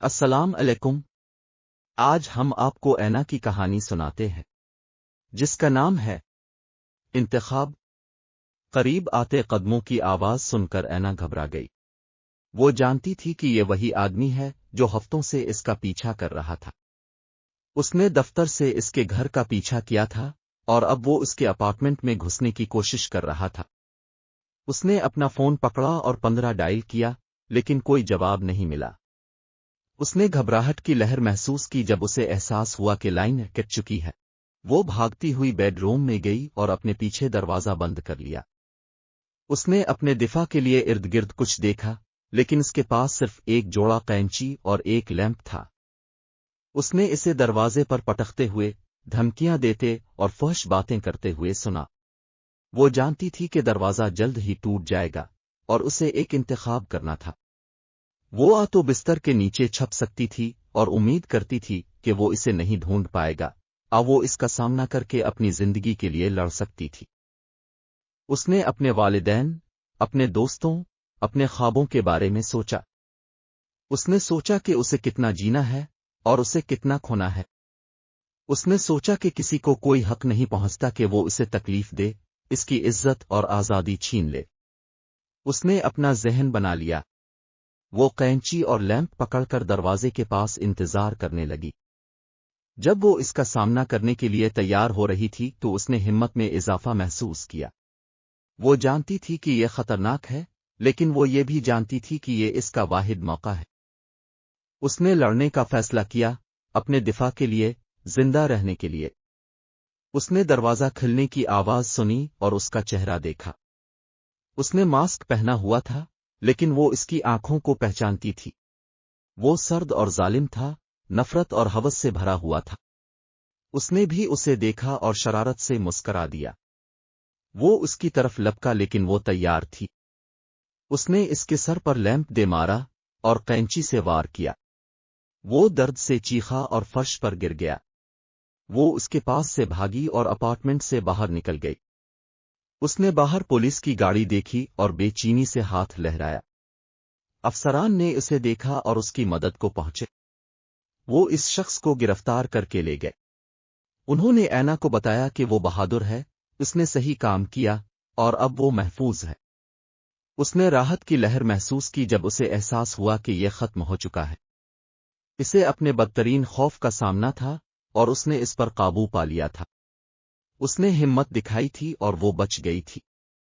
السلام علیکم۔ آج ہم آپ کو اینا کی کہانی سناتے ہیں جس کا نام ہے انتخاب۔ قریب آتے قدموں کی آواز سن کر اینا گھبرا گئی۔ وہ جانتی تھی کہ یہ وہی آدمی ہے جو ہفتوں سے اس کا پیچھا کر رہا تھا۔ اس نے دفتر سے اس کے گھر کا پیچھا کیا تھا اور اب وہ اس کے اپارٹمنٹ میں گھسنے کی کوشش کر رہا تھا۔ اس نے اپنا فون پکڑا اور 15 ڈائل کیا، لیکن کوئی جواب نہیں ملا۔ اس نے گھبراہٹ کی لہر محسوس کی جب اسے احساس ہوا کہ لائن کٹ چکی ہے۔ وہ بھاگتی ہوئی بیڈ روم میں گئی اور اپنے پیچھے دروازہ بند کر لیا۔ اس نے اپنے دفاع کے لیے ارد گرد کچھ دیکھا، لیکن اس کے پاس صرف ایک جوڑا قینچی اور ایک لیمپ تھا۔ اس نے اسے دروازے پر پٹختے ہوئے، دھمکیاں دیتے اور فحش باتیں کرتے ہوئے سنا۔ وہ جانتی تھی کہ دروازہ جلد ہی ٹوٹ جائے گا اور اسے ایک انتخاب کرنا تھا۔ وہ تو بستر کے نیچے چھپ سکتی تھی اور امید کرتی تھی کہ وہ اسے نہیں ڈھونڈ پائے گا، وہ اس کا سامنا کر کے اپنی زندگی کے لیے لڑ سکتی تھی۔ اس نے اپنے والدین، اپنے دوستوں، اپنے خوابوں کے بارے میں سوچا۔ اس نے سوچا کہ اسے کتنا جینا ہے اور اسے کتنا کھونا ہے۔ اس نے سوچا کہ کسی کو کوئی حق نہیں پہنچتا کہ وہ اسے تکلیف دے، اس کی عزت اور آزادی چھین لے۔ اس نے اپنا ذہن بنا لیا۔ وہ قینچی اور لیمپ پکڑ کر دروازے کے پاس انتظار کرنے لگی۔ جب وہ اس کا سامنا کرنے کے لیے تیار ہو رہی تھی تو اس نے ہمت میں اضافہ محسوس کیا۔ وہ جانتی تھی کہ یہ خطرناک ہے، لیکن وہ یہ بھی جانتی تھی کہ یہ اس کا واحد موقع ہے۔ اس نے لڑنے کا فیصلہ کیا، اپنے دفاع کے لیے، زندہ رہنے کے لیے۔ اس نے دروازہ کھلنے کی آواز سنی اور اس کا چہرہ دیکھا۔ اس نے ماسک پہنا ہوا تھا، لیکن وہ اس کی آنکھوں کو پہچانتی تھی۔ وہ سرد اور ظالم تھا، نفرت اور ہوس سے بھرا ہوا تھا۔ اس نے بھی اسے دیکھا اور شرارت سے مسکرا دیا۔ وہ اس کی طرف لپکا لیکن وہ تیار تھی۔ اس نے اس کے سر پر لیمپ دے مارا اور قینچی سے وار کیا۔ وہ درد سے چیخا اور فرش پر گر گیا۔ وہ اس کے پاس سے بھاگی اور اپارٹمنٹ سے باہر نکل گئی۔ اس نے باہر پولیس کی گاڑی دیکھی اور بے چینی سے ہاتھ لہرایا۔ افسران نے اسے دیکھا اور اس کی مدد کو پہنچے۔ وہ اس شخص کو گرفتار کر کے لے گئے۔ انہوں نے اینا کو بتایا کہ وہ بہادر ہے، اس نے صحیح کام کیا اور اب وہ محفوظ ہے۔ اس نے راحت کی لہر محسوس کی جب اسے احساس ہوا کہ یہ ختم ہو چکا ہے۔ اسے اپنے بدترین خوف کا سامنا تھا اور اس نے اس پر قابو پا لیا تھا۔ اس نے ہمت دکھائی تھی اور وہ بچ گئی تھی۔